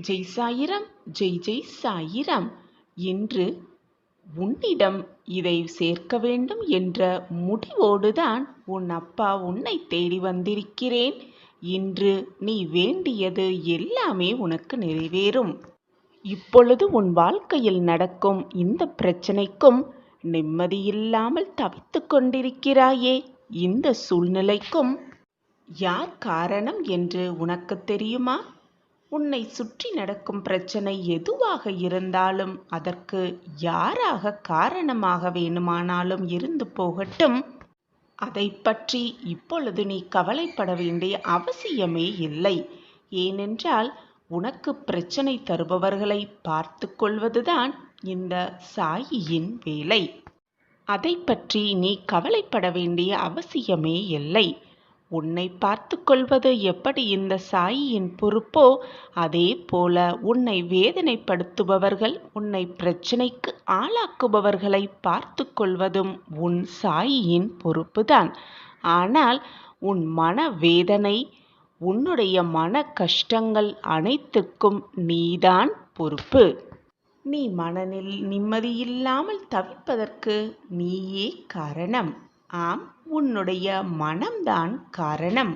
ஜெய் சாயிராம், ஜெய் ஜெய் சாயிராம். இன்று உன்னிடம் இதை சேர்க்க வேண்டும் என்ற முடிவோடுதான் உன் அப்பா உன்னை தேடி வந்திருக்கிறேன். இன்று நீ வேண்டியது எல்லாமே உனக்கு நிறைவேறும். இப்பொழுது உன் வாழ்க்கையில் நடக்கும் இந்த பிரச்சனைக்கும் நிம்மதியில்லாமல் தவித்துக் கொண்டிருக்கிறாயே, இந்த சூழ்நிலைக்கும் யார் காரணம் என்று உனக்கு தெரியுமா? உன்னை சுற்றி நடக்கும் பிரச்சனை எதுவாக இருந்தாலும் அதற்கு யாராக காரணமாக வேணுமானாலும் இருந்து போகட்டும். அதை பற்றி இப்பொழுது நீ கவலைப்பட வேண்டிய அவசியமே இல்லை. ஏனென்றால் உனக்கு பிரச்சனை தருபவர்களை பார்த்து கொள்வதுதான் இந்த சாயியின் வேலை. அதை பற்றி நீ கவலைப்பட வேண்டிய அவசியமே இல்லை. உன்னை பார்த்து கொள்வது எப்படி இந்த சாயியின் பொறுப்போ, அதே போல உன்னை வேதனைப்படுத்துபவர்கள், உன்னை பிரச்சனைக்கு ஆளாக்குபவர்களை பார்த்து கொள்வதும் உன் சாயியின் பொறுப்புதான். ஆனால் உன் மன வேதனை, உன்னுடைய மன கஷ்டங்கள் அனைத்துக்கும் நீதான் பொறுப்பு. நீ மனநில் நிம்மதியில்லாமல் தவிப்பதற்கு நீயே காரணம். ஆம், உன்னுடைய மனம்தான் காரணம்.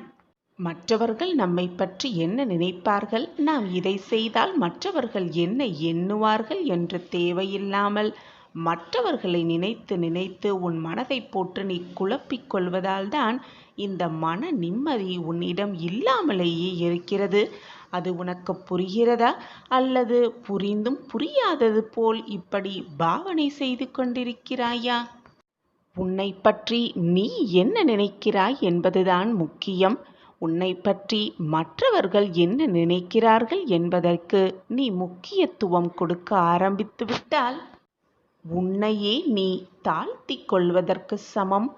மற்றவர்கள் நம்மை பற்றி என்ன நினைப்பார்கள், நாம் இதை செய்தால் மற்றவர்கள் என்ன எண்ணுவார்கள் என்று தேவையில்லாமல் மற்றவர்களை நினைத்து நினைத்து உன் மனதை போட்டு நீ குழப்பிக் கொள்வதால் தான் இந்த மன நிம்மதி உன்னிடம் இல்லாமலேயே இருக்கிறது. அது உனக்கு புரிகிறதா? அல்லது புரிந்தும் புரியாதது போல் இப்படி பாவனை செய்து கொண்டிருக்கிறாயா? உன்னை பற்றி நீ என்ன நினைக்கிறாய் என்பதுதான் முக்கியம். உன்னை பற்றி மற்றவர்கள் என்ன நினைக்கிறார்கள் என்பதற்கு நீ முக்கியத்துவம் கொடுக்க ஆரம்பித்து விட்டால் உன்னையே நீ தாழ்த்தி கொள்வதற்கு சமம்.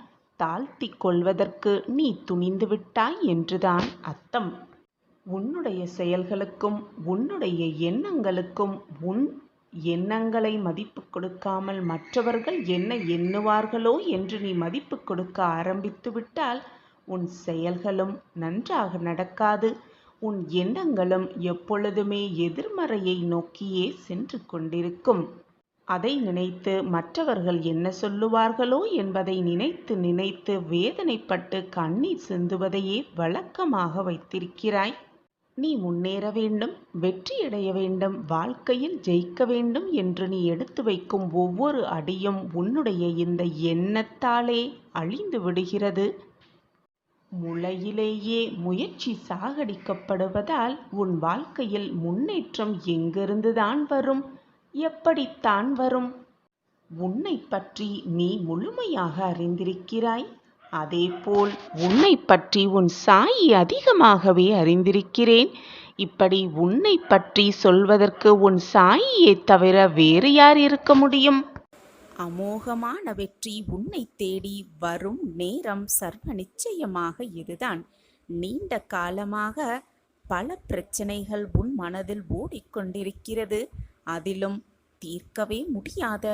தாழ்த்தி கொள்வதற்கு நீ துணிந்து விட்டாய் என்றுதான் அர்த்தம். உன்னுடைய செயல்களுக்கும் உன்னுடைய எண்ணங்களுக்கும் உன் எண்ணங்களை மதிப்பு கொடுக்காமல் மற்றவர்கள் என்ன எண்ணுவார்களோ என்று நீ மதிப்பு கொடுக்க ஆரம்பித்து விட்டால் உன் செயல்களும் நன்றாக நடக்காது. உன் எண்ணங்களும் எப்பொழுதுமே எதிர்மறையை நோக்கியே சென்று கொண்டிருக்கும். அதை நினைத்து மற்றவர்கள் என்ன சொல்லுவார்களோ என்பதை நினைத்து நினைத்து வேதனைப்பட்டு கண்ணீர் சிந்துவதையே வழக்கமாக வைத்திருக்கிறாய். நீ முன்னேற வேண்டும், வெற்றியடைய வேண்டும், வாழ்க்கையில் ஜெயிக்க வேண்டும் என்று நீ எடுத்து வைக்கும் ஒவ்வொரு அடியும் உன்னுடைய இந்த எண்ணத்தாலே அழிந்து விடுகிறது. முளையிலேயே முயற்சி சாகடிக்கப்படுவதால் உன் வாழ்க்கையில் முன்னேற்றம் எங்கிருந்துதான் வரும்? எப்படித்தான் வரும்? உன்னை பற்றி நீ முழுமையாக அறிந்திருக்கிறாய். அதேபோல் உன்னை பற்றி உன் சாயி அதிகமாகவே அறிந்திருக்கிறேன். இப்படி உன்னை பற்றி சொல்வதற்கு உன் சாயியை தவிர வேறு யார் இருக்க முடியும்? அமோகமான வெற்றி உன்னை தேடி வரும் நேரம் சர்வ நிச்சயமாக இதுதான். நீண்ட காலமாக பல பிரச்சனைகள் உன் மனதில் ஓடிக்கொண்டிருக்கிறது. அதிலும் தீர்க்கவே முடியாத,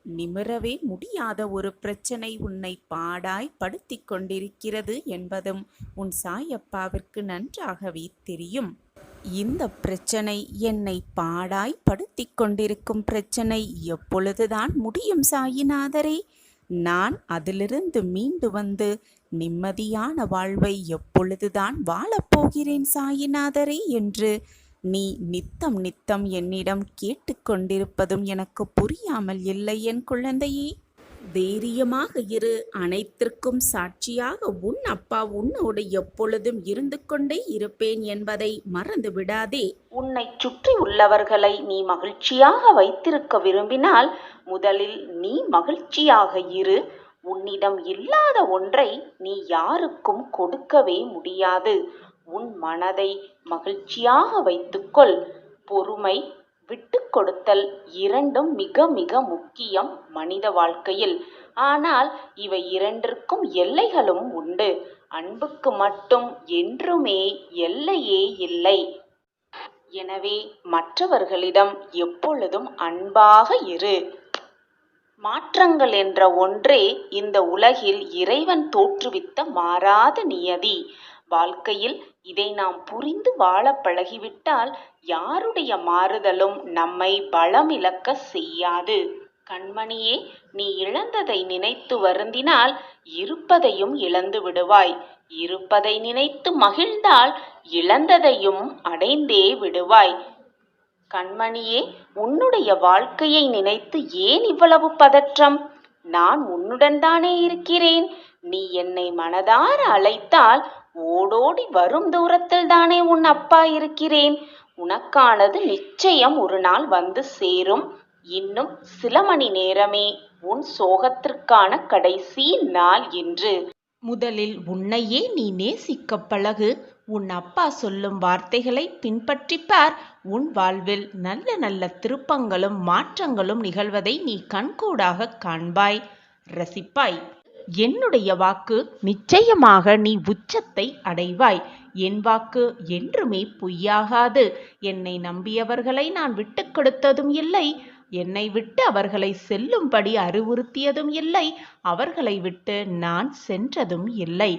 நிமிரவே முடியாத ஒரு பிரச்சனை உன்னை பாடாய் படுத்தி கொண்டிருக்கிறது என்பதும் உன் சாயப்பாவிற்கு நன்றாகவே தெரியும். இந்த பிரச்சனை, என்னை பாடாய் படுத்தி கொண்டிருக்கும் பிரச்சனை எப்பொழுதுதான் முடியும் சாயிநாதரே? நான் அதிலிருந்து மீண்டு வந்து நிம்மதியான வாழ்வை எப்பொழுதுதான் வாழப்போகிறேன் சாயிநாதரே என்று நீ நித்தம் நித்தம் என்னிடம் கேட்டுக்கொண்டிருப்பதும் எனக்கு புரியாமல் இல்லை என் குழந்தையே. தைரியமாக இரு. அனைத்திற்கும் சாட்சியாக உன் அப்பா உன்னோடு எப்பொழுதும் இருந்து கொண்டே இருப்பேன் என்பதை மறந்து விடாதே. உன்னை சுற்றி உள்ளவர்களை நீ மகிழ்ச்சியாக வைத்திருக்க விரும்பினால் முதலில் நீ மகிழ்ச்சியாக இரு. உன்னிடம் இல்லாத ஒன்றை நீ யாருக்கும் கொடுக்கவே முடியாது. உன் மனதை மகிழ்ச்சியாக வைத்துக்கொள். பொறுமை, விட்டு கொடுத்தல் இரண்டும் மிக மிக முக்கியம் மனித வாழ்க்கையில். ஆனால் இவை இரண்டிற்கும் எல்லைகளும் உண்டு. அன்புக்கு மட்டும் என்றுமே எல்லையே இல்லை. எனவே மற்றவர்களிடம் எப்பொழுதும் அன்பாக இரு. மாற்றங்கள் என்ற ஒன்றே இந்த உலகில் இறைவன் தோற்றுவித்த மாறாத நியதி. வாழ்க்கையில் இதை நாம் புரிந்து வாழ பழகிவிட்டால் யாருடைய மாறுதலும் நம்மை பலமிழக்க செய்யாது. கண்மணியே, நீ இழந்ததை நினைத்து வருந்தினால் இருப்பதையும் இழந்து விடுவாய். இருப்பதை நினைத்து மகிழ்ந்தால் இழந்ததையும் அடைந்தே விடுவாய். கண்மணியே, உன்னுடைய வாழ்க்கையை நினைத்து ஏன் இவ்வளவு பதற்றம்? நான் உன்னுடன் தானே இருக்கிறேன். நீ என்னை மனதார அழைத்தால் ஓடோடி வரும் தூரத்தில் தானே உன் அப்பா இருக்கிறேன். உனக்கானது நிச்சயம் ஒரு நாள் வந்து சேரும். இன்னும் சில மணி நேரமே உன் சோகத்திற்கான கடைசி நாள் என்று. முதலில் உன்னையே நீ நேசிக்க பழகு. உன் அப்பா சொல்லும் வார்த்தைகளை பின்பற்றிப் பார். உன் வாழ்வில் நல்ல நல்ல திருப்பங்களும் மாற்றங்களும் நிகழ்வதை நீ கண்கூடாக காண்பாய், ரசிப்பாய். என்னுடைய வாக்கு நிச்சயமாக நீ உச்சத்தை அடைவாய். என் வாக்கு என்றுமே பொய்யாகாது. என்னை நம்பியவர்களை நான் விட்டுக் கொடுத்ததும் இல்லை. என்னை விட்டு அவர்களை செல்லும்படி அறிவுறுத்தியதும் இல்லை. அவர்களை விட்டு நான் சென்றதும் இல்லை.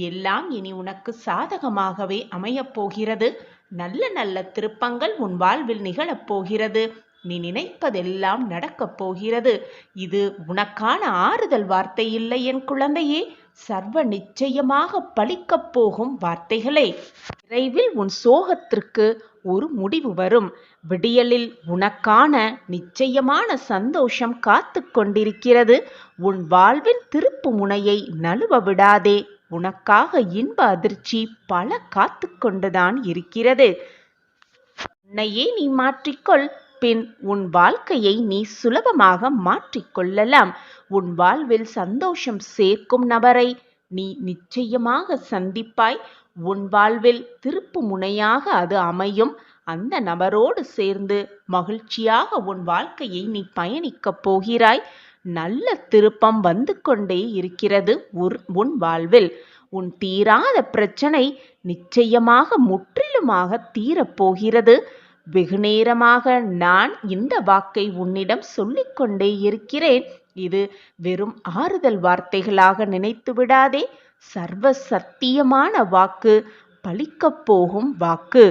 எல்லாம் இனி உனக்கு சாதகமாகவே அமையப் போகிறது. நல்ல நல்ல திருப்பங்கள் உன் வாழ்வில் நிகழப் போகிறது. நீ நினைப்பதெல்லாம் நடக்கப் போகிறது. இது உனக்கான ஆறுதல் வார்த்தை இல்லை என் குழந்தையே, சர்வ நிச்சயமாக பலிக்கப் போகும் வார்த்தைகளே. விரைவில் உன் சோகத்திற்கு ஒரு முடிவு வரும். விடியலில் உனக்கான நிச்சயமான சந்தோஷம் காத்து கொண்டிருக்கிறது. உன் வாழ்வின் திருப்பு முனையை நழுவ விடாதே. உனக்காக இன்ப அதிர்ச்சி பல காத்து கொண்டுதான் இருக்கிறது. உன்னையே நீ மாற்றிக்கொள். பின் உன் வாழ்க்கையை நீ சுலபமாக மாற்றிக்கொள்ளலாம். உன் வாழ்வில் சந்தோஷம் சேர்க்கும் நபரை நீ நிச்சயமாக சந்திப்பாய். உன் வாழ்வில் திருப்பு முனையாக அது அமையும். அந்த நபரோடு சேர்ந்து மகிழ்ச்சியாக உன் வாழ்க்கையை நீ பயணிக்கப் போகிறாய். நல்ல திருப்பம் வந்து கொண்டே இருக்கிறது உன் வாழ்வில். உன் தீராத பிரச்சனை நிச்சயமாக முற்றிலுமாக தீரப்போகிறது. வெகு நேரமாக நான் இந்த வாக்கை உன்னிடம் சொல்லிக்கொண்டே இருக்கிறேன். இது வெறும் ஆறுதல் வார்த்தைகளாக நினைத்து விடாதே. சர்வ சத்தியமான வாக்கு, பலிக்கப் போகும் வாக்கு.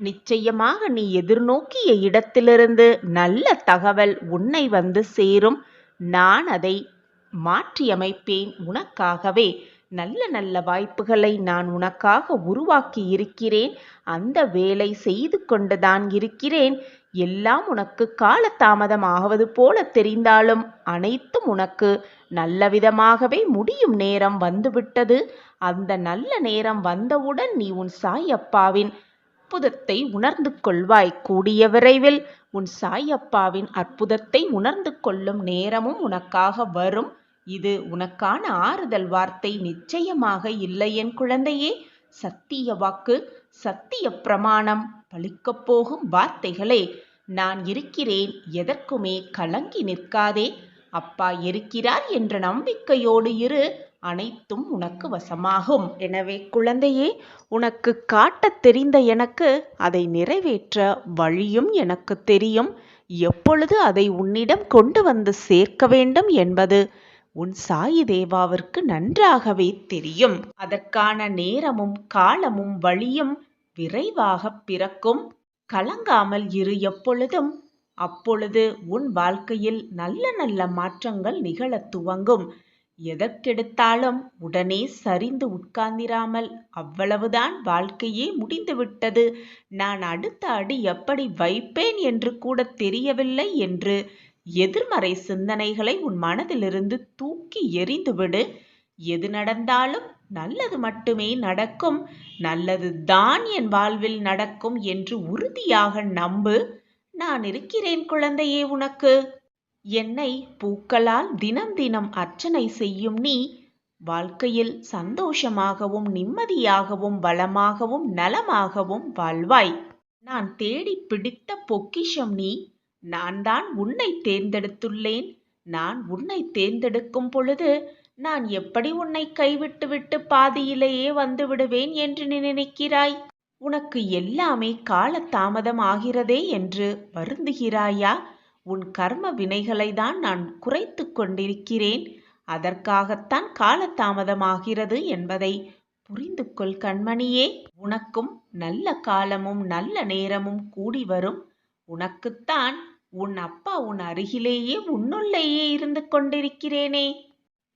நிச்சயமாக நீ எதிர்நோக்கிய இடத்திலிருந்து நல்ல தகவல் உன்னை வந்து சேரும். நான் அதை மாற்றியமைப்பேன் உனக்காகவே. நல்ல நல்ல வாய்ப்புகளை நான் உனக்காக உருவாக்கி இருக்கிறேன். அந்த வேலை செய்து கொண்டுதான் இருக்கிறேன். எல்லாம் உனக்கு காலதாமதம் ஆவது போல தெரிந்தாலும் அனைத்தும் உனக்கு நல்ல விதமாகவே முடியும் நேரம் வந்துவிட்டது. அந்த நல்ல நேரம் வந்தவுடன் நீ உன் சாயப்பாவின் அற்புதத்தை உணர்ந்து கொள்வாய். கூடிய விரைவில் உன் சாயப்பாவின் அற்புதத்தை உணர்ந்து கொள்ளும் நேரமும் உனக்காக வரும். இது உனக்கான ஆறுதல் வார்த்தை நிச்சயமாக இல்லை என் குழந்தையே. சத்திய வாக்கு, சத்திய பிரமாணம், பலிக்கப் போகும் வார்த்தைகளே. நான் இருக்கிறேன், எதற்குமே கலங்கி நிற்காதே. அப்பா இருக்கிறார் என்ற நம்பிக்கையோடு இரு. அனைத்தும் உனக்கு வசமாகும். எனவே குழந்தையே, உனக்கு காட்டத் தெரிந்த எனக்கு அதை நிறைவேற்ற வழியும் எனக்கு தெரியும். எப்பொழுது அதை உன்னிடம் கொண்டு வந்து சேர்க்க வேண்டும் என்பது உன் சாயி தேவாவிற்கு நன்றாகவே தெரியும். அதற்கான நேரமும் காலமும் வழியும் விரைவாக பிறக்கும். கலங்காமல் இரு எப்பொழுதும். அப்பொழுது உன் வாழ்க்கையில் நல்ல நல்ல மாற்றங்கள் நிகழத் துவங்கும். எதற்கெடுத்தாலும் உடனே சரிந்து உட்கார்ந்திராமல் அவ்வளவுதான், வாழ்க்கையே முடிந்துவிட்டது, நான் அடுத்த அடி எப்படி வைப்பேன் என்று கூட தெரியவில்லை என்று எதிர்மறை சிந்தனைகளை உன் மனதிலிருந்து தூக்கி எறிந்துவிடு. எது நடந்தாலும் நல்லது மட்டுமே நடக்கும். நல்லது தான் என் வாழ்வில் நடக்கும் என்று உறுதியாக நம்பு. நான் இருக்கிறேன் குழந்தையே உனக்கு. என்னை பூக்களால் தினம் தினம் அர்ச்சனை செய்யும் நீ வாழ்க்கையில் சந்தோஷமாகவும் நிம்மதியாகவும் வளமாகவும் நலமாகவும் வாழ்வாய். நான் தேடி பிடித்த பொக்கிஷம் நீ. நான் தான் உன்னை தேர்ந்தெடுத்துள்ளேன். நான் உன்னை தேர்ந்தெடுக்கும் பொழுது நான் எப்படி உன்னை கைவிட்டுவிட்டு பாதியிலேயே வந்து விடுவேன் என்று நினைக்கிறாய்? உனக்கு எல்லாமே காலதாமதம் ஆகிறதே என்று வருந்துகிறாயா? உன் கர்ம வினைகளை தான் நான் குறைத்து கொண்டிருக்கிறேன். அதற்காகத்தான் காலதாமதமாகிறது என்பதை புரிந்து கொள் கண்மணியே. உனக்கும் நல்ல காலமும் நல்ல நேரமும் கூடி வரும். உனக்குத்தான் உன் அப்பா உன் அருகிலேயே உன்னுள்ளேயே இருந்து கொண்டிருக்கிறேனே.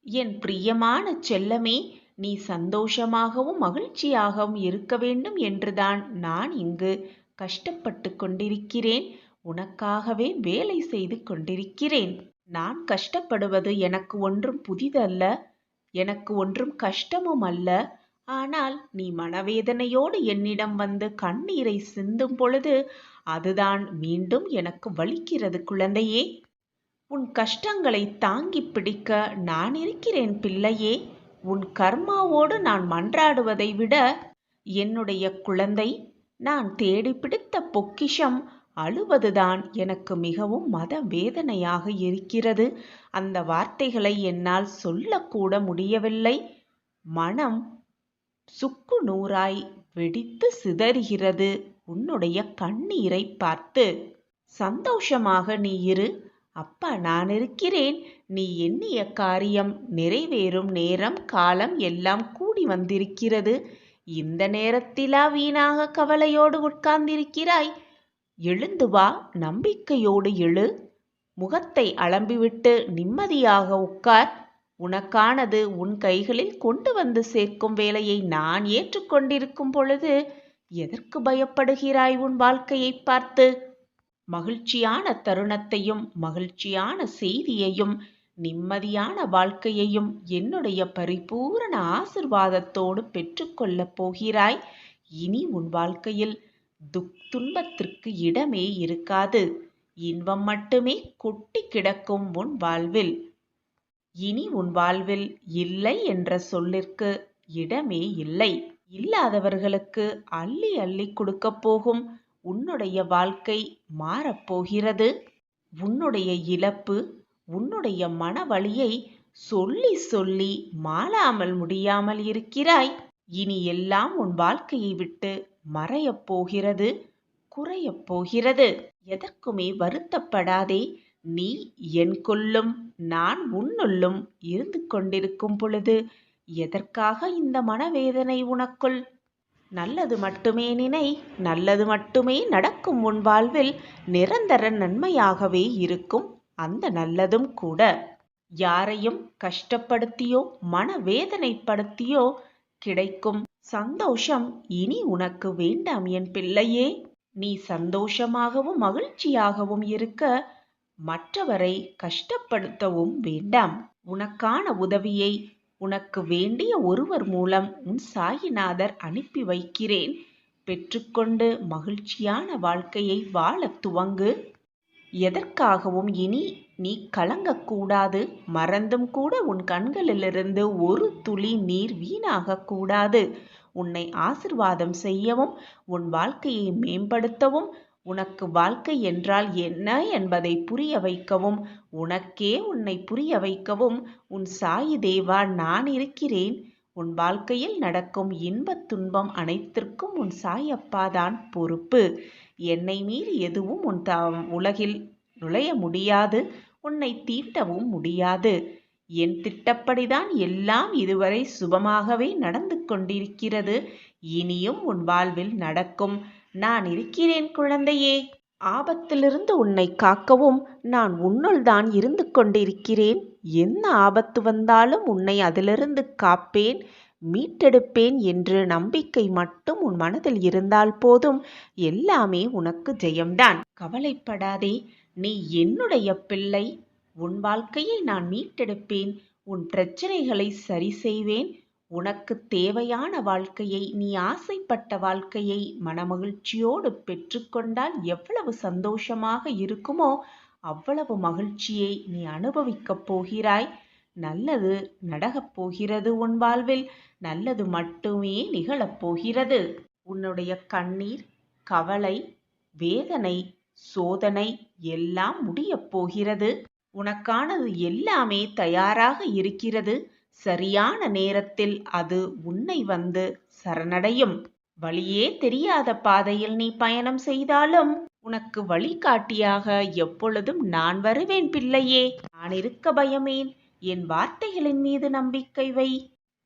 என் பிரியமான செல்லமே, நீ சந்தோஷமாகவும் மகிழ்ச்சியாகவும் இருக்க வேண்டும் என்றுதான் நான் இங்கு கஷ்டப்பட்டு கொண்டிருக்கிறேன். உனக்காகவே வேலை செய்து கொண்டிருக்கிறேன். நான் கஷ்டப்படுவது எனக்கு ஒன்றும் புதிதல்ல, எனக்கு ஒன்றும் கஷ்டமும் அல்ல. ஆனால் நீ மனவேதனையோடு என்னிடம் வந்து கண்ணீரை சிந்தும் பொழுது அதுதான் மீண்டும் எனக்கு வலிக்கிறது குழந்தையே. உன் கஷ்டங்களை தாங்கி பிடிக்க நான் இருக்கிறேன் பிள்ளையே. உன் கர்மாவோடு நான் மன்றாடுவதை விட என்னுடைய குழந்தை, நான் தேடி பிடித்த பொக்கிஷம் அழுவதுதான் எனக்கு மிகவும் மத வேதனையாக இருக்கிறது. அந்த வார்த்தைகளை என்னால் சொல்லக்கூட முடியவில்லை. மனம் சுக்கு நூறாய் வெடித்து சிதறுகிறது உன்னுடைய கண்ணீரை பார்த்து. சந்தோஷமாக நீ இரு, அப்பா நான் இருக்கிறேன். நீ எண்ணிய காரியம் நிறைவேறும் நேரம் காலம் எல்லாம் கூடி வந்திருக்கிறது. இந்த நேரத்திலா வீணாக கவலையோடு உட்கார்ந்திருக்கிறாய்? எழுந்து வா, நம்பிக்கையோடு எழு. முகத்தை அலம்பிவிட்டு நிம்மதியாக உட்கார். உனக்கானது உன் கைகளில் கொண்டு வந்து சேர்க்கும் வேலையை நான் ஏற்றுக்கொண்டிருக்கும் பொழுது எதற்கு பயப்படுகிறாய் உன் வாழ்க்கையை பார்த்து? மகிழ்ச்சியான தருணத்தையும் மகிழ்ச்சியான செய்தியையும் நிம்மதியான வாழ்க்கையையும் என்னுடைய பரிபூரண ஆசிர்வாதத்தோடு பெற்றுக்கொள்ளப் போகிறாய். இனி உன் வாழ்க்கையில் துன்பத்திற்கு இடமே இருக்காது. இன்பம் மட்டுமே கொட்டி கிடக்கும் உன் வாழ்வில். இனி உன் வாழ்வில் இல்லை என்ற சொல்லிற்கு இடமே இல்லை. இல்லாதவர்களுக்கு அள்ளி அள்ளி கொடுக்கப் போகும் உன்னுடைய வாழ்க்கை மாறப்போகிறது. உன்னுடைய இழப்பு, உன்னுடைய மனவலியை சொல்லி சொல்லி மாளாமல் முடியாமல் இருக்கிறாய். இனி எல்லாம் உன் வாழ்க்கையை விட்டு மறையப் போகிறது, குறையப் போகிறது. எதற்குமே வருத்தப்படாதே. நீ என்குள்ளும் நான் உன்னுள்ளும் இருந்து கொண்டிருக்கும் பொழுது எதற்காக இந்த மனவேதனை உனக்குள்? நல்லது மட்டுமே நினை, நல்லது மட்டுமே நடக்கும். உன் வாழ்வில் நிரந்தர நன்மையாகவே இருக்கும் அந்த நல்லதும் கூட. யாரையும் கஷ்டப்படுத்தியோ மனவேதனைப்படுத்தியோ கிடைக்கும் சந்தோஷம் இனி உனக்கு வேண்டாம் என் பிள்ளையே. நீ சந்தோஷமாகவும் மகிழ்ச்சியாகவும் இருக்க மற்றவரை கஷ்டப்படுத்தவும் வேண்டாம். உனக்கான உதவியை உனக்கு வேண்டிய ஒருவர் மூலம் உன் சாயிநாதர் அனுப்பி வைக்கிறேன். பெற்றுக்கொண்டு மகிழ்ச்சியான வாழ்க்கையை வாழத் துவங்கு. எதற்காகவும் இனி நீ கலங்கக்கூடாது. மறந்தும் கூட உன் கண்களிலிருந்து ஒரு துளி நீர் வீணாகக்கூடாது. உன்னை ஆசிர்வாதம் செய்யவும் உன் வாழ்க்கையை மேம்படுத்தவும், உனக்கு வாழ்க்கை என்றால் என்ன என்பதை புரிய வைக்கவும், உனக்கே உன்னை புரிய வைக்கவும் உன் சாயி தேவா நான் இருக்கிறேன். உன் வாழ்க்கையில் நடக்கும் இன்பத் துன்பம் அனைத்திற்கும் உன் சாயப்பா தான் பொறுப்பு. என்னை மீறி எதுவும் உன் உலகில் நுழைய முடியாது, உன்னை தீண்டவும் முடியாது. என் திட்டப்படிதான் எல்லாம் இதுவரை சுபமாகவே நடந்து கொண்டிருக்கிறது. இனியும் உன் வாழ்வில் நடக்கும். நான் இருக்கிறேன் குழந்தையே. ஆபத்திலிருந்து உன்னை காக்கவும் நான் உன்னுள் தான் இருந்து கொண்டிருக்கிறேன். என்ன ஆபத்து வந்தாலும் உன்னை அதிலிருந்து காப்பேன், மீட்டெடுப்பேன் என்று நம்பிக்கை மட்டும் உன் மனதில் இருந்தால் போதும். எல்லாமே உனக்கு ஜெயம்தான். கவலைப்படாதே, நீ என்னுடைய பிள்ளை. உன் வாழ்க்கையை நான் மீட்டெடுப்பேன். உன் பிரச்சனைகளை சரி செய்வேன். உனக்கு தேவையான வாழ்க்கையை, நீ ஆசைப்பட்ட வாழ்க்கையை மனமகிழ்ச்சியோடு பெற்றுக்கொண்டால் எவ்வளவு சந்தோஷமாக இருக்குமோ அவ்வளவு மகிழ்ச்சியை நீ அனுபவிக்கப் போகிறாய். நல்லது நடக்கப் போகிறது. உன் வாழ்வில் நல்லது மட்டுமே நிகழப் போகிறது. உன்னுடைய கண்ணீர், கவலை, வேதனை, சோதனை எல்லாம் முடியப் போகிறது. உனக்கானது எல்லாமே தயாராக இருக்கிறது. சரியான நேரத்தில் அது உன்னை வந்து சரணடையும். வழியே தெரியாத பாதையில் நீ பயணம் செய்தாலும் உனக்கு வழிகாட்டியாக எப்பொழுதும் நான் வருவேன் பிள்ளையே. நான் இருக்க பயமேன்? என் வார்த்தைகளின் மீது நம்பிக்கை வை.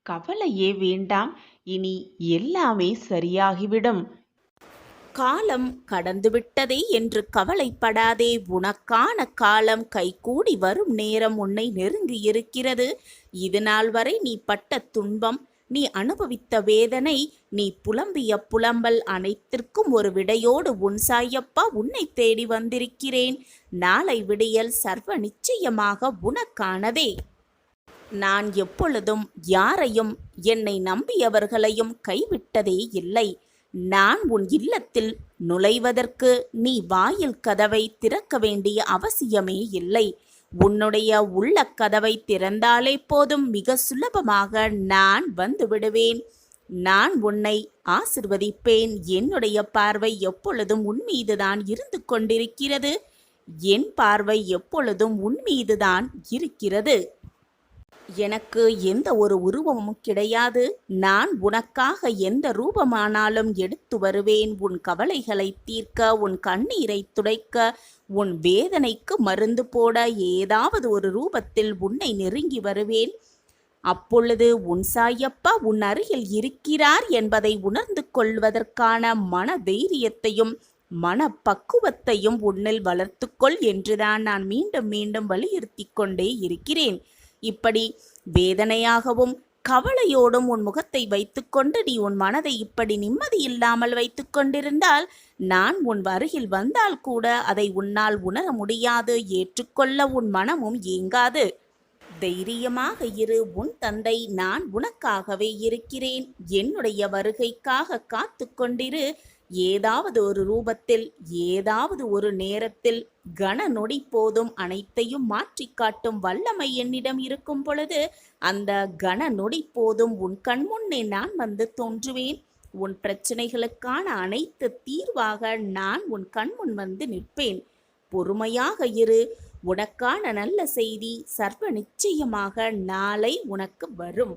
கவலையே வேண்டாம், இனி எல்லாமே சரியாகிவிடும். காலம் கடந்துவிட்டதே என்று கவலைப்படாதே. உனக்கான காலம் கைகூடி வரும் நேரம் உன்னை நெருங்கி இருக்கிறது. இது நாள் வரை நீ பட்ட துன்பம், நீ அனுபவித்த வேதனை, நீ புலம்பிய புலம்பல் அனைத்திற்கும் ஒரு விடையோடு உன் சாயப்பா உன்னை தேடி வந்திருக்கிறேன். நாளை விடியல் சர்வ நிச்சயமாக உனக்கானதே. நான் எப்பொழுதும் யாரையும், என்னை நம்பியவர்களையும் கைவிட்டதே இல்லை. நான் உன் இல்லத்தில் நுழைவதற்கு நீ வாயில் கதவை திறக்க வேண்டிய அவசியமே இல்லை. உன்னுடைய உள்ள கதவை திறந்தாலே போதும், மிக சுலபமாக நான் வந்து விடுவேன். நான் உன்னை ஆசிர்வதிப்பேன். என்னுடைய பார்வை எப்பொழுதும் உன் மீதுதான் இருந்து கொண்டிருக்கிறது. என் பார்வை எப்பொழுதும் உன் மீதுதான் இருக்கிறது. எனக்கு எந்த ஒரு உருவமும் கிடையாது. நான் உனக்காக எந்த ரூபமானாலும் எடுத்து வருவேன். உன் கவலைகளை தீர்க்க, உன் கண்ணீரை துடைக்க, உன் வேதனைக்கு மருந்து போட ஏதாவது ஒரு ரூபத்தில் உன்னை நெருங்கி வருவேன். அப்பொழுது உன் சாயப்பா உன் அருகில் இருக்கிறார் என்பதை உணர்ந்து கொள்வதற்கான மன தைரியத்தையும் மனப்பக்குவத்தையும் உன்னில் வளர்த்துக்கொள் என்றுதான் நான் மீண்டும் மீண்டும் வலியுறுத்தி கொண்டே இருக்கிறேன். இப்படி வேதனையாகவும் கவலையோடும் உன் முகத்தை வைத்துக்கொண்டு நீ உன் மனதை இப்படி நிம்மதி இல்லாமல் வைத்து கொண்டிருந்தால், நான் உன் அருகில் வந்தால் கூட அதை உன்னால் உணர முடியாது. ஏற்றுக்கொள்ள உன் மனமும் ஏங்காது. தைரியமாக இரு. உன் தந்தை நான் உனக்காகவே இருக்கிறேன். என்னுடைய வருகைக்காக காத்து கொண்டிரு. ஏதாவது ஒரு ரூபத்தில், ஏதாவது ஒரு நேரத்தில், கன நொடி போதும் அனைத்தையும் மாற்றி காட்டும் வல்லமை என்னிடம் இருக்கும் பொழுது, அந்த கன நொடி போதும் உன் கண்முன்னே நான் வந்து தோன்றுவேன். உன் பிரச்சனைகளுக்கான அனைத்து தீர்வாக நான் உன் கண்முன் வந்து நிற்பேன். பொறுமையாக இரு. உனக்கான நல்ல செய்தி சர்வ நிச்சயமாக நாளை உனக்கு வரும்.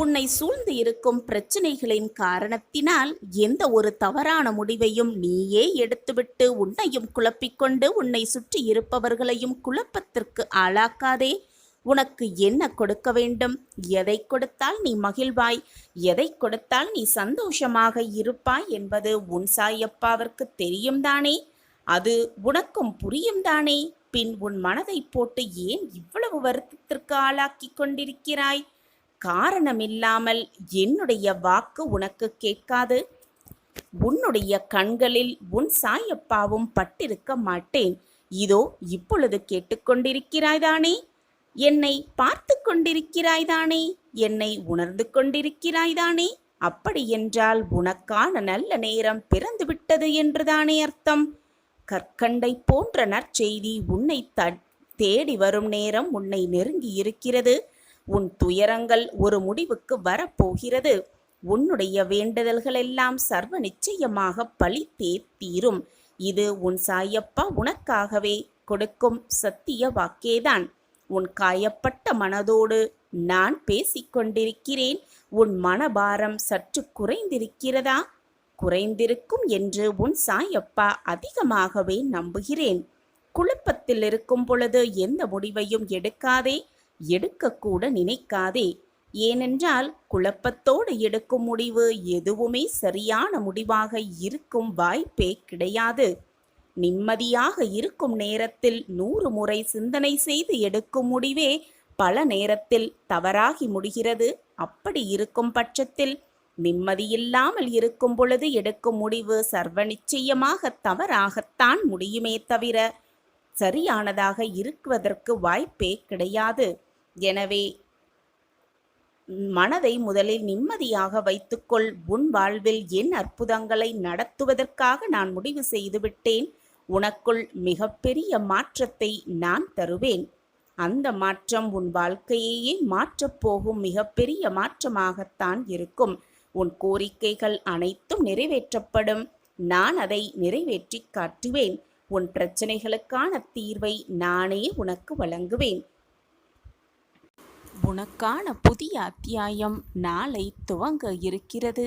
உன்னை சூழ்ந்து இருக்கும் பிரச்சனைகளின் காரணத்தினால் எந்த ஒரு தவறான முடிவையும் நீயே எடுத்துவிட்டு உன்னையும் குழப்பிக்கொண்டு உன்னை சுற்றி இருப்பவர்களையும் குழப்பத்திற்கு ஆளாக்காதே. உனக்கு என்ன கொடுக்க வேண்டும், எதை கொடுத்தால் நீ மகிழ்வாய், எதை கொடுத்தால் நீ சந்தோஷமாக இருப்பாய் என்பது உன் சாயப்பாவிற்கு தெரியும் தானே? அது உனக்கும் புரியும் தானே? பின் உன் மனதை போட்டு ஏன் இவ்வளவு வருத்தத்திற்கு ஆளாக்கி கொண்டிருக்கிறாய்? காரணமில்லாமல் என்னுடைய வாக்கு உனக்கு கேட்காது. உன்னுடைய கண்களில் உன் சாயப்பாவும் பட்டிருக்க மாட்டேன். இதோ இப்பொழுது கேட்டுக்கொண்டிருக்கிறாய்தானே? என்னை பார்த்து கொண்டிருக்கிறாய்தானே? என்னை உணர்ந்து கொண்டிருக்கிறாய்தானே? அப்படியென்றால் உனக்கான நல்ல நேரம் பிறந்துவிட்டது என்றுதானே அர்த்தம். கற்கண்டை போன்ற நற்செய்தி உன்னை தேடி வரும் நேரம் உன்னை நெருங்கி இருக்கிறது. உன் துயரங்கள் ஒரு முடிவுக்கு வரப்போகிறது. உன்னுடைய வேண்டுதல்கள் எல்லாம் சர்வ நிச்சயமாக பலித்தே தீரும். இது உன் சாயப்பா உனக்காகவே கொடுக்கும் சத்திய வாக்கேதான். உன் காயப்பட்ட மனதோடு நான் பேசிக்கொண்டிருக்கிறேன். உன் மனபாரம் சற்று குறைந்திருக்கிறதா? குறைந்திருக்கும் என்று உன் சாயப்பா அதிகமாகவே நம்புகிறேன். குழப்பத்தில் இருக்கும் பொழுது எந்த முடிவையும் எடுக்காதே, எடுக்கக்கூட நினைக்காதே. ஏனென்றால் குழப்பத்தோடு எடுக்கும் முடிவு எதுவுமே சரியான முடிவாக இருக்கும் வாய்ப்பே கிடையாது. நிம்மதியாக இருக்கும் நேரத்தில் 100 முறை சிந்தனை செய்து எடுக்கும் முடிவே பல நேரத்தில் தவறாகி முடிகிறது. அப்படி இருக்கும் பட்சத்தில் நிம்மதியில்லாமல் இருக்கும் பொழுது எடுக்கும் முடிவு சர்வ நிச்சயமாக தவறாகத்தான் முடியுமே தவிர சரியானதாக இருக்குவதற்கு வாய்ப்பே கிடையாது. எனவே மனதை முதலில் நிம்மதியாக வைத்துக்கொள். உன் வாழ்வில் என் அற்புதங்களை நடத்துவதற்காக நான் முடிவு செய்துவிட்டேன். உனக்குள் மிகப்பெரிய மாற்றத்தை நான் தருவேன். அந்த மாற்றம் உன் வாழ்க்கையையே மாற்றப் போகும் மிகப்பெரிய மாற்றமாகத்தான் இருக்கும். உன் கோரிக்கைகள் அனைத்தும் நிறைவேற்றப்படும். நான் அதை நிறைவேற்றி காட்டுவேன். உன் பிரச்சனைகளுக்கான தீர்வை நானே உனக்கு வழங்குவேன். உனக்கான புதிய அத்தியாயம் நாளை துவங்க இருக்கிறது.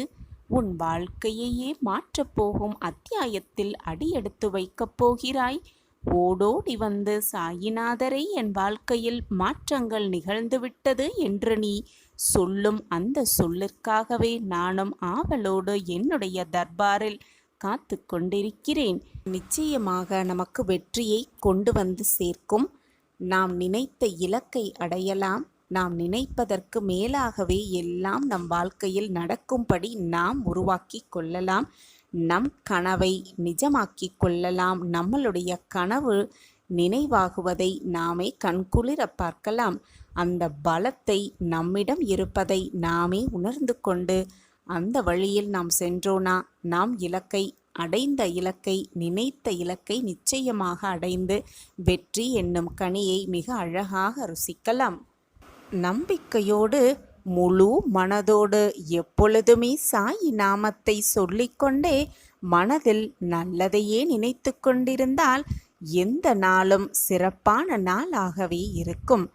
உன் வாழ்க்கையையே மாற்றப்போகும் அத்தியாயத்தில் அடியெடுத்து வைக்கப் போகிறாய். ஓடோடி வந்து சாயிநாதரை என் வாழ்க்கையில் மாற்றங்கள் நிகழ்ந்துவிட்டது என்று நீ சொல்லும் அந்த சொல்லிற்காகவே நானும் ஆவலோடு என்னுடைய தர்பாரில் காத்து கொண்டிருக்கிறேன். நிச்சயமாக நமக்கு வெற்றியை கொண்டு வந்து சேர்க்கும். நாம் நினைத்த இலக்கை அடையலாம். நாம் நினைப்பதற்கு மேலாகவே எல்லாம் நம் வாழ்க்கையில் நடக்கும்படி நாம் உருவாக்கி கொள்ளலாம். நம் கனவை நிஜமாக்கி கொள்ளலாம். நம்மளுடைய கனவு நினைவாகுவதை நாமே கண்குளிர பார்க்கலாம். அந்த பலத்தை நம்மிடம் இருப்பதை நாமே உணர்ந்து கொண்டு அந்த வழியில் நாம் சென்றோனா நாம் அடைந்த இலக்கை நினைத்த இலக்கை நிச்சயமாக அடைந்து வெற்றி என்னும் கனியை மிக அழகாக ருசிக்கலாம். நம்பிக்கையோடு முழு மனதோடு எப்பொழுதுமே சாயி நாமத்தை சொல்லிக்கொண்டே மனதில் நல்லதையே நினைத்து கொண்டிருந்தால் எந்த நாளும் சிறப்பான நாளாகவே இருக்கும்.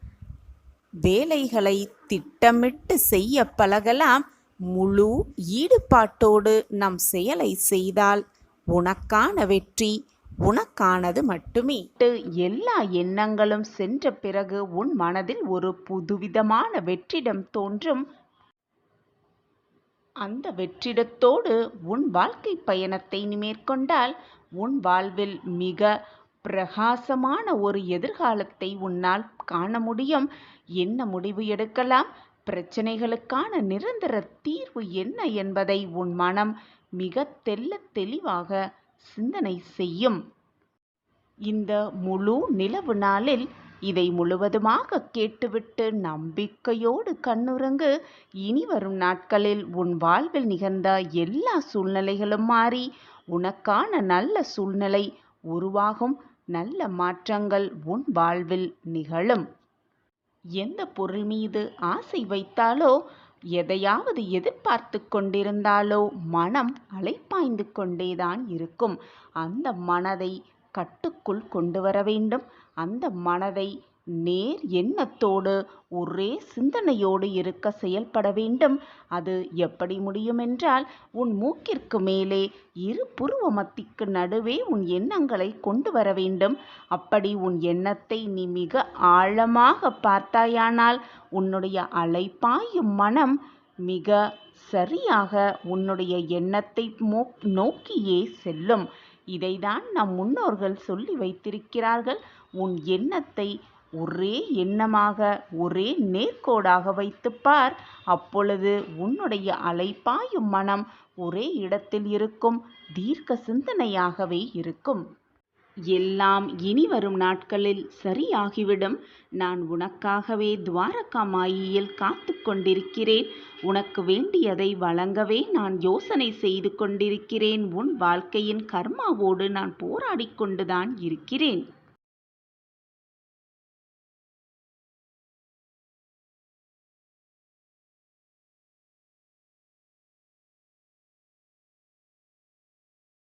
வேலைகளை திட்டமிட்டு செய்ய பழகலாம். முழு ஈடுபாட்டோடு நம் செயலை செய்தால் உனக்கான வெற்றி உனக்கானது மட்டுமே. எல்லா எண்ணங்களும் சென்ற பிறகு உன் மனதில் ஒரு புதுவிதமான வெற்றிடம் தோன்றும். அந்த வெற்றிடத்தோடு உன் வாழ்க்கை பயணத்தை நீ மேற்கொண்டால் உன் வாழ்வில் மிக பிரகாசமான ஒரு எதிர்காலத்தை உன்னால் காண முடியும். என்ன முடிவு எடுக்கலாம், பிரச்சனைகளுக்கான நிரந்தர தீர்வு என்ன என்பதை உன் மனம் மிக தெளிவாக சிந்தனை செய்யும். இந்த முழு நிலவு நாளில் இதை முழுவதுமாக கேட்டுவிட்டு நம்பிக்கையோடு கண்ணுறங்கு. இனி வரும் நாட்களில் உன் வாழ்வில் நிகழ்ந்த எல்லா சூழ்நிலைகளும் மாறி உனக்கான நல்ல சூழ்நிலை உருவாகும். நல்ல மாற்றங்கள் உன் வாழ்வில் நிகழும். எந்த பொருள் மீது ஆசை வைத்தாலோ எதையாவது எதிர்பார்த்து கொண்டிருந்தாலோ மனம் அலைப்பாய்ந்து கொண்டேதான் இருக்கும். அந்த மனதை கட்டுக்குள் கொண்டு வர வேண்டும். அந்த மனதை நேர் எண்ணத்தோடு ஒரே சிந்தனையோடு இருக்க செயல்பட வேண்டும். அது எப்படி முடியும் என்றால் உன் மூக்கிற்கு மேலே இரு புருவ மத்திக்கு நடுவே உன் எண்ணங்களை கொண்டு வர வேண்டும். அப்படி உன் எண்ணத்தை நீ மிக ஆழமாக பார்த்தாயானால் உன்னுடைய அலைப்பாயும் மனம் மிக சரியாக உன்னுடைய எண்ணத்தை நோக்கியே செல்லும். இதைதான் நம் முன்னோர்கள் சொல்லி வைத்திருக்கிறார்கள். உன் எண்ணத்தை ஒரே எண்ணமாக ஒரே நேர்கோடாக வைத்துப் பார். அப்பொழுது உன்னுடைய அலைப்பாயும் மனம் ஒரே இடத்தில் இருக்கும். தீர்க்க சிந்தனையாகவே இருக்கும். எல்லாம் இனி வரும் நாட்களில் சரியாகிவிடும். நான் உனக்காகவே துவாரகா மாயியில் காத்து கொண்டிருக்கிறேன். உனக்கு வேண்டியதை வழங்கவே நான் யோசனை செய்து கொண்டிருக்கிறேன். உன் வாழ்க்கையின் கர்மாவோடு நான் போராடி கொண்டுதான் இருக்கிறேன்.